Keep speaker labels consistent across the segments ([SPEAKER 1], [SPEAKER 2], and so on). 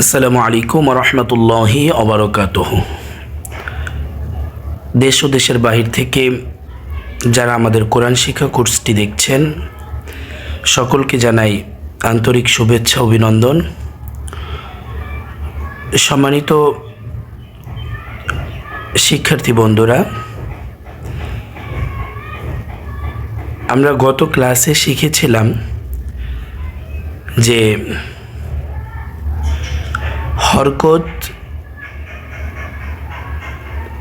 [SPEAKER 1] আসসালামু আলাইকুম রহমতুল্লাহি ওবারাকাতুহ। দেশ ও দেশের বাহির থেকে যারা আমাদের কোরআন শিক্ষা কোর্সটি দেখছেন সকলকে জানাই আন্তরিক শুভেচ্ছা অভিনন্দন। সম্মানিত শিক্ষার্থী বন্ধুরা, আমরা গত ক্লাসে শিখেছিলাম যে হরকত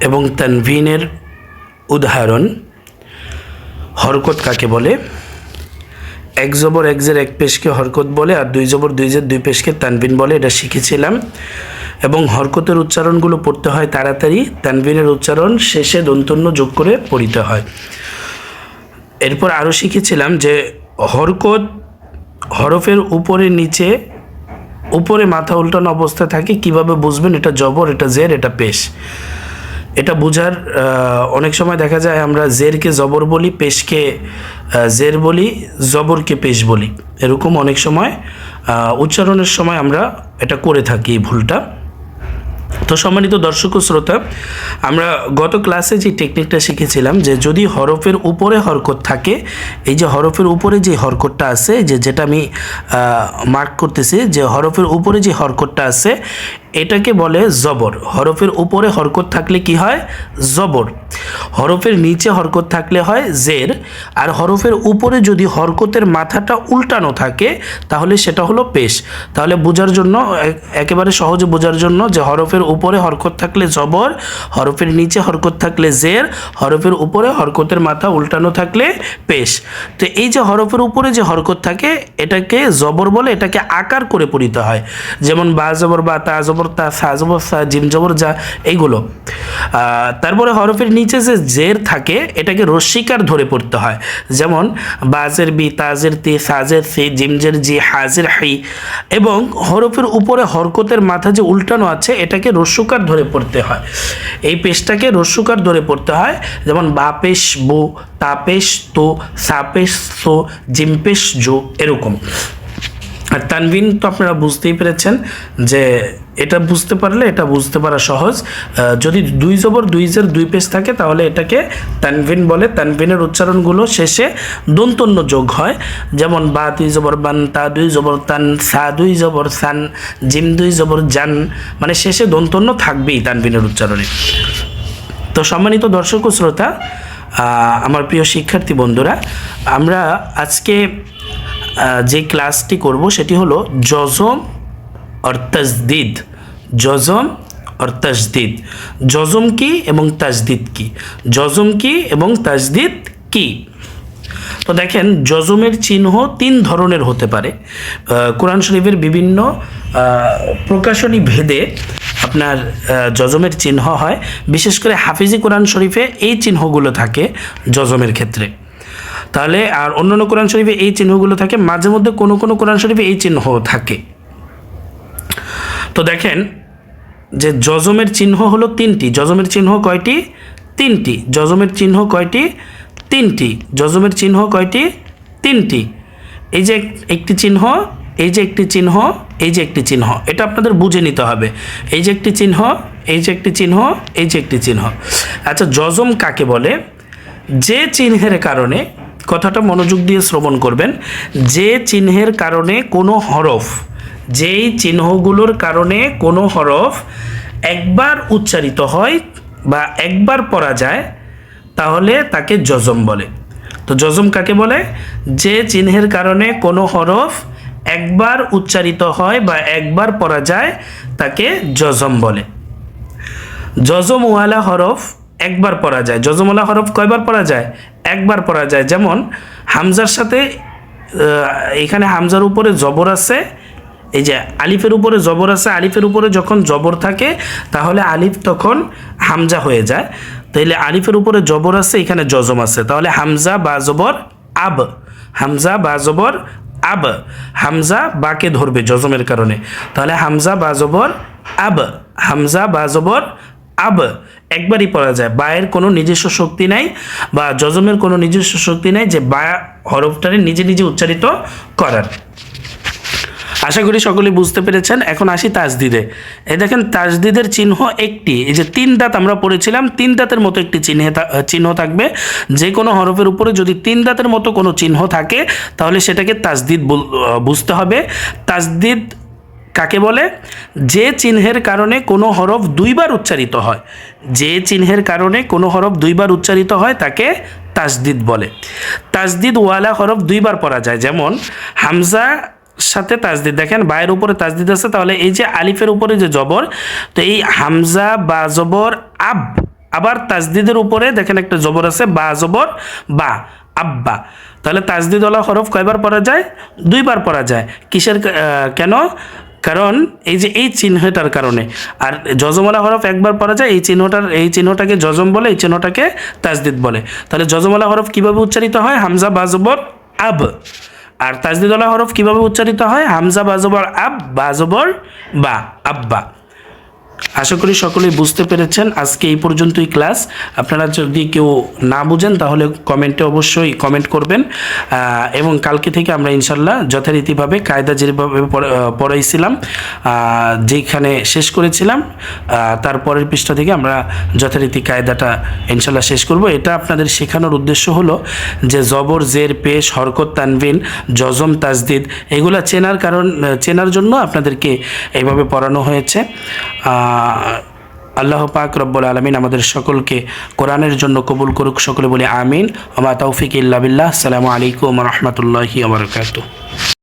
[SPEAKER 1] এবং তানভিনের উদাহরণ। হরকত কাকে বলে? এক জবর এক জের এক পেশকে হরকত বলে, আর দুই জবর দুই জের দুই পেশকে তানভিন বলে, এটা শিখেছিলাম। এবং হরকতের উচ্চারণগুলো পড়তে হয় তাড়াতাড়ি, তানভিনের উচ্চারণ শেষে দন্তন্য যোগ করে পড়িতে হয়। এরপর আরও শিখেছিলাম যে হরকত হরফের উপরে নিচে, উপরে মাথা উল্টানো অবস্থা থাকে, কিভাবে বুঝবেন এটা জবর, এটা জের, এটা পেশ। এটা বোঝার অনেক সময় দেখা যায় আমরা জেরকে জবর বলি, পেশকে জের বলি, জবরকে পেশ বলি। এরকম অনেক সময় উচ্চারণের সময় আমরা এটা করে থাকি, ভুলটা। তো সম্মানিত দর্শক ও শ্রোতা, আমরা গত ক্লাসে যে টেকনিকটা শিখেছিলাম যে যদি হরফের উপরে হরকত থাকে, এই যে হরফের উপরে যে হরকতটা আছে, যেটা আমি মার্ক করতেছি, যে হরফের উপরে যে হরকতটা আছে এটাকে বলে জবর। হরফের উপরে হরকত থাকলে কি হয়? জবর। হরফের নিচে হরকত থাকলে হয় জের। আর হরফের উপরে যদি হরকতের মাথাটা উল্টানো থাকে তাহলে সেটা হলো পেশ। তাহলে বোঝার জন্য, একেবারে সহজে বোঝার জন্য, যে হরফের উপরে হরকত থাকলে জবর, হরফের নিচে হরকত থাকলে জের, হরফের উপরে হরকতের মাথা উল্টানো থাকলে পেশ। তো এই যে হরফের উপরে যে হরকত থাকে এটাকে জবর বলে, এটাকে আকার করে পড়িতে হয়। যেমন বা জবর বা, তা জবর তা, সা জবর সা, জিম জবর যা, এইগুলো। তারপরে হরফের নিচে যে জের থাকে এটাকে রস্যিকার ধরে পড়তে হয়। যেমন বাজের বি, তাজের তি, সাজের সি, জিমজের জি, হাজের হাই। এবং হরফের উপরে হরকতের মাথা যে উল্টানো আছে এটাকে রস্যকার ধরে পড়তে হয়। এই পেশটাকে রস্যকার ধরে পড়তে হয়। যেমন বা পেশ বু, তা পেশ তো, সা পেশ সো, জিম পেশ জো, এরকম। আর তানভিন তো আপনারা বুঝতেই পেরেছেন যে এটা বুঝতে পারলে এটা বুঝতে পারা সহজ। যদি দুই জবর দুই জের দুই পেশ থাকে তাহলে এটাকে তানভিন বলে। তানভিনের উচ্চারণগুলো শেষে দন্তন্য যোগ হয়। যেমন বা দুই জবর বান, তা দুই জবর তান, সা দুই জবর সান, জিম দুই জবর জান, মানে শেষে দন্তন্য থাকবেই তানভিনের উচ্চারণে। তো সম্মানিত দর্শক ও শ্রোতা, আমার প্রিয় শিক্ষার্থী বন্ধুরা, আমরা আজকে যে ক্লাসটি করব সেটি হলো জজম আর তাজদিদ। জজম আর তাজদিদ। জজম কি এবং তাজদিদ কি? জজম কি এবং তাজদিদ কি? তো দেখেন, জজমের চিহ্ন তিন ধরনের হতে পারে। কোরআন শরীফের বিভিন্ন প্রকাশনী ভেদে আপনার জজমের চিহ্ন হয়। বিশেষ করে হাফিজি কোরআন শরীফে এই চিহ্নগুলো থাকে জজমের ক্ষেত্রে। তাহলে আর অন্যান্য কোরআন শরীফে এই চিহ্নগুলো থাকে, মাঝে মধ্যে কোনো কোনো কোরআন শরীফে এই চিহ্ন থাকে। তো দেখেন যে জজমের চিহ্ন হলো তিনটি। জজমের চিহ্ন কয়টি? তিনটি। জজমের চিহ্ন কয়টি? তিনটি। জজমের চিহ্ন কয়টি? তিনটি। এই যে একটি চিহ্ন, এই যে একটি চিহ্ন, এই যে একটি চিহ্ন, এটা আপনাদের বুঝে নিতে হবে। এই যে একটি চিহ্ন, এই যে একটি চিহ্ন, এই যে একটি চিহ্ন। আচ্ছা, জজম কাকে বলে? যে চিহ্নের কারণে, কথাটা মনোযোগ দিয়ে শ্রবণ করবেন, যে চিহ্নের কারণে কোনো হরফ, যেই চিহ্নগুলোর কারণে কোনো হরফ একবার উচ্চারিত হয় বা একবার পড়া যায় তাহলে তাকে জজম বলে। তো জজম কাকে বলে? যে চিহ্নের কারণে কোনো হরফ একবার উচ্চারিত হয় বা একবার পড়া যায় তাকে জজম বলে। জজমওয়ালা হরফ একবার পড়া যায়। জজমওয়ালা হরফ কয়বার পড়া যায়? একবার পড়া যায়। যেমন হামজার সাথে, এখানে হামজার উপরে জবর আছে, এই যে আলিফের উপরে জবর আছে, আলিফের উপরে যখন জবর থাকে তাহলে আলিফ তখন হামজা হয়ে যায়। তাইলে আলিফের উপরে জবর আছে, এখানে জজম আছে, তাহলে হামজা বা জবর আব, হামজা বা জবর আব, হামজা বাকে ধরবে জজমের কারণে, তাহলে হামজা বা জবর আব, হামজা বা জবর আব একবারই পড়া যায়। বায়ের কোনো নিজস্ব শক্তি নাই বা জজমের কোনো নিজস্ব শক্তি নাই যে বা হরফটারে নিজে নিজে উচ্চারিত করার। আশা করি সকলেই বুঝতে পেরেছেন। এখন আসি তাজদিদে। এই দেখেন তাজদিদের চিহ্ন একটি, এই যে 3 দাঁত আমরা পড়েছিলাম, 3 দাঁতের মতো একটি চিহ্ন থাকবে। যে কোনো হরফের উপরে যদি 3 দাঁতের মতো কোনো চিহ্ন থাকে তাহলে সেটাকে তাজদিদ বুঝতে হবে। তাজদিদ কাকে বলে? যে চিহ্নের কারণে কোনো হরফ 2 বার উচ্চারিত হয়, যে চিহ্নের কারণে কোনো হরফ 2 বার উচ্চারিত হয় তাকে তাজদিদ বলে। তাজদিদ ওয়ালা হরফ 2 বার পড়া যায়, যেমন হামজা সাথে তাজদিদ। দেখেন বায়ের উপরে তাজদিদ আছে, তাহলে এই যে আলিফের উপরে যে জবর, তো এই হামজা বা জবর আব, আবার তাজদিদের উপরে দেখেন একটা জবর আছে বা জবর বা, আব্বা। তাহলে তাজদিদওয়ালা হরফ কয়বার পড়া যায়? 2 বার পড়া যায়। কিসের কেন? কারণ এই যে এই চিহ্নটার কারণে। আর যজমওয়ালা হরফ একবার পড়া যায়, এই চিহ্নটাকে যজম বলে, এই চিহ্নটাকে তাজদিদ বলে। তাহলে যজমওয়ালা হরফ কিভাবে উচ্চারিত হয়? হামজা বা জবর আব। আর তাজদিদওয়ালা হরফ কিভাবে উচ্চারিত হয়? হামজা বা জবর আব, বা জবর বা, আব্বা। আশা করি সকলেই বুঝতে পেরেছেন। আজকে এই পর্যন্তই ক্লাস। আপনারা যদি কেউ না বুঝেন তাহলে কমেন্টে অবশ্যই কমেন্ট করবেন, এবং কালকে থেকে আমরা ইনশাল্লাহ যথারীতিভাবে কায়দা যেভাবে পড়াইছিলাম, যেখানে শেষ করেছিলাম, তারপরের পৃষ্ঠা থেকে আমরা যথারীতি কায়দাটা ইনশাল্লাহ শেষ করব। এটা আপনাদের শেখানোর উদ্দেশ্য হলো যে জবর, জের, পেশ, হরকত, তানবিন, জজম, তাজদিদ এগুলা চেনার জন্য আপনাদেরকে এইভাবে পড়ানো হয়েছে। আল্লাহ পাক রব্বুল আলামিন আমাদের সকলকে কোরআনের জন্য কবুল করুক। সকলে বলে আমিন। ওয়া মা তাওফিক ইল্লা বিল্লাহ। আসসালামু আলাইকুম ওয়া রাহমাতুল্লাহি ওয়া বারাকাতুহু।